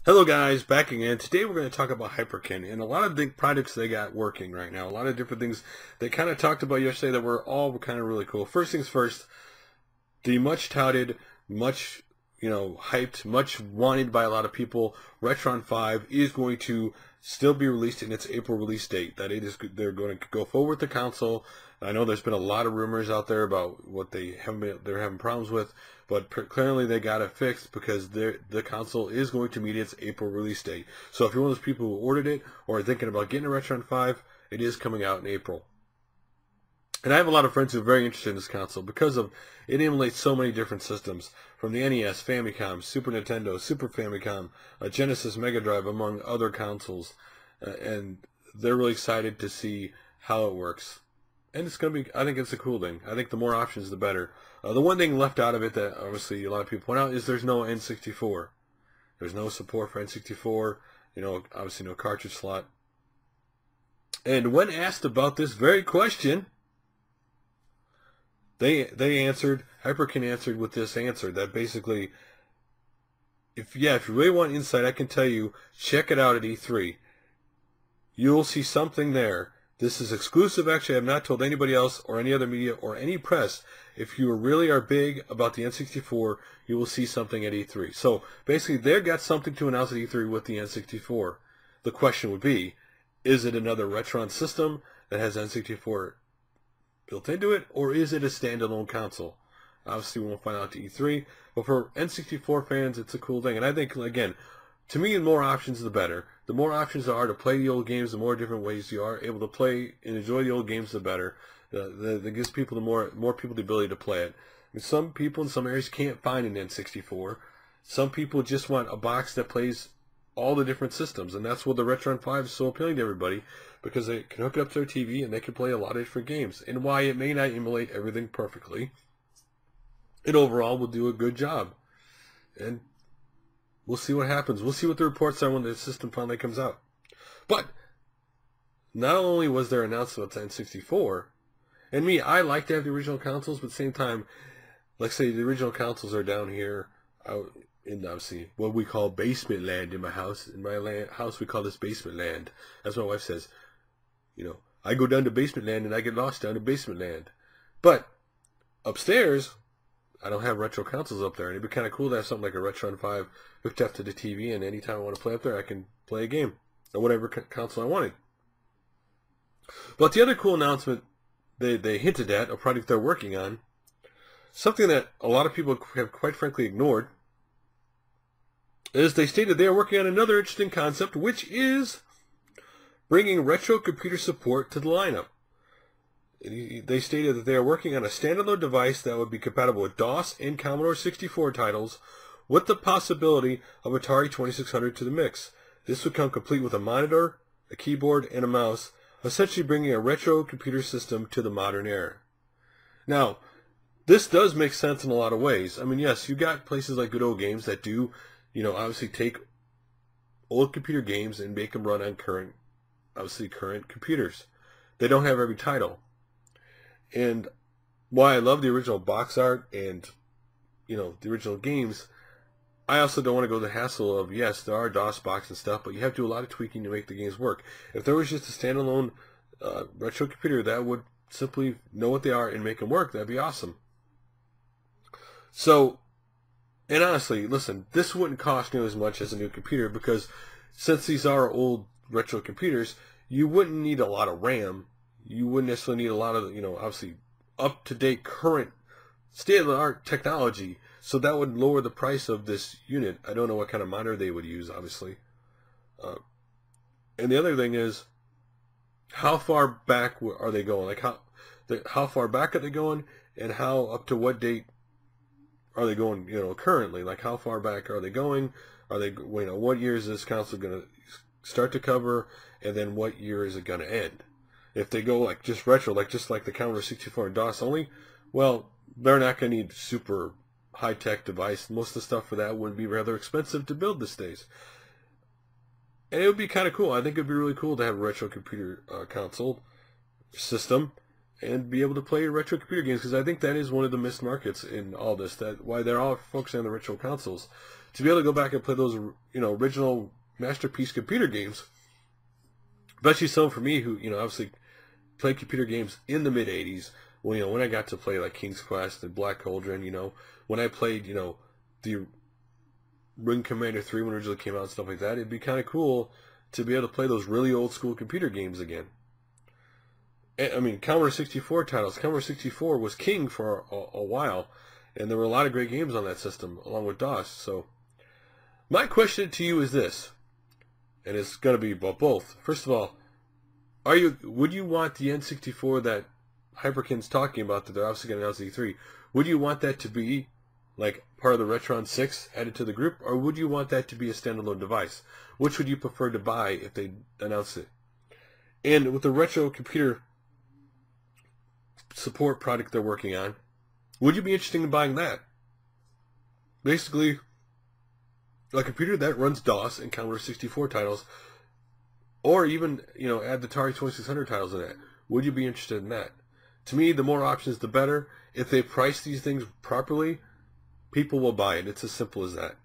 Hello guys, back again. Today we're going to talk about Hyperkin and a lot of big projects they got working right now. A lot of different things they kind of talked about yesterday that were all kind of really cool. First things first, the much touted, much hyped, much wanted by a lot of people, Retron 5 is going to still be released in its April release date. They're going to go forward with the console. I know there's been a lot of rumors out there about what they're having problems with, but clearly they got it fixed because the console is going to meet its April release date. So if you're one of those people who ordered it or are thinking about getting a Retron 5, it is coming out in April. And I have a lot of friends who are very interested in this console because of it emulates so many different systems, from the NES, Famicom, Super Nintendo, Super Famicom, Genesis, Mega Drive, among other consoles. And they're really excited to see how it works. And it's going to be, I think it's a cool thing. I think the more options, the better. The one thing left out of it that obviously a lot of people point out is there's no N64. There's no support for N64. Obviously no cartridge slot. And when asked about this very question, Hyperkin answered with this answer that basically, if you really want insight, I can tell you, check it out at E3. You'll see something there. This is exclusive. Actually, I have not told anybody else or any other media or any press. If you really are big about the N64, you will see something at E3. So basically, they've got something to announce at E3 with the N64. The question would be, is it another Retron system that has N64 built into it, or is it a standalone console? Obviously, we won't find out at E3, but for N64 fans, it's a cool thing. And I think, again, to me, the more options, the better. The more options there are to play the old games, the more different ways you are able to play and enjoy the old games, the better. That gives people more people the ability to play it. I mean, some people in some areas can't find an N64. Some people just want a box that plays all the different systems, and that's what the Retron 5 is so appealing to everybody, because they can hook it up to their TV and they can play a lot of different games. And why it may not emulate everything perfectly, it overall will do a good job. And we'll see what happens. We'll see what the reports are when the system finally comes out. But not only was there announcement of N64, and me, I like to have the original consoles, but at the same time, like say the original consoles are down here out in obviously what we call basement land in my house. In my house, we call this basement land. As my wife says, I go down to basement land and I get lost down to basement land. But upstairs, I don't have retro consoles up there, and it'd be kind of cool to have something like a Retron 5 hooked up to the TV, and anytime I want to play up there, I can play a game or whatever console I wanted. But the other cool announcement they hinted at, a project they're working on, something that a lot of people have quite frankly ignored, is they stated they are working on another interesting concept, which is bringing retro computer support to the lineup. They stated that they are working on a standalone device that would be compatible with DOS and Commodore 64 titles, with the possibility of Atari 2600 to the mix. This would come complete with a monitor, a keyboard, and a mouse, essentially bringing a retro computer system to the modern era. Now, this does make sense in a lot of ways. I mean, yes, you got places like Good Old Games that do, obviously take old computer games and make them run on current computers. They don't have every title. And while I love the original box art and, the original games, I also don't want to go the hassle of, yes, there are DOS box and stuff, but you have to do a lot of tweaking to make the games work. If there was just a standalone retro computer that would simply know what they are and make them work, that'd be awesome. So, and honestly, listen, this wouldn't cost nearly as much as a new computer, because since these are old retro computers, you wouldn't need a lot of RAM. You wouldn't necessarily need a lot of, obviously up-to-date current state-of-the-art technology. So that would lower the price of this unit. I don't know what kind of monitor they would use, obviously. And the other thing is, how far back are they going? Like how far back are they going, and how up to what date are they going? Currently, like how far back are they going? Are they, what year is this console going to start to cover, and then what year is it going to end? If they go like just retro, just like the Commodore 64 and DOS only, well, they're not going to need super high-tech device. Most of the stuff for that would be rather expensive to build these days. And it would be kind of cool. I think it would be really cool to have a retro computer console system and be able to play retro computer games, because I think that is one of the missed markets in all this. That why they're all focusing on the retro consoles. to be able to go back and play those, original masterpiece computer games, especially someone for me who, obviously played computer games in the mid-'80s, when I got to play like King's Quest and Black Cauldron, when I played, the Ring Commander 3 when it originally came out and stuff like that, it'd be kind of cool to be able to play those really old school computer games again. I mean, Commodore 64 titles. Commodore 64 was king for a while, and there were a lot of great games on that system, along with DOS. So, my question to you is this, and it's going to be about both. First of all, would you want the N64 that Hyperkin's talking about, that they're obviously going to announce at E3, would you want that to be like part of the Retron 6 added to the group, or would you want that to be a standalone device? Which would you prefer to buy if they announced it? And with the retro computer support product they're working on, would you be interested in buying that? Basically, a computer that runs DOS and Commodore 64 titles, or even, add the Atari 2600 titles in it. Would you be interested in that? To me, the more options, the better. If they price these things properly, people will buy it. It's as simple as that.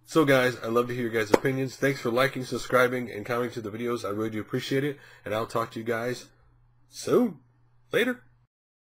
So guys, I'd love to hear your guys' opinions. Thanks for liking, subscribing, and commenting to the videos. I really do appreciate it. And I'll talk to you guys soon. Later.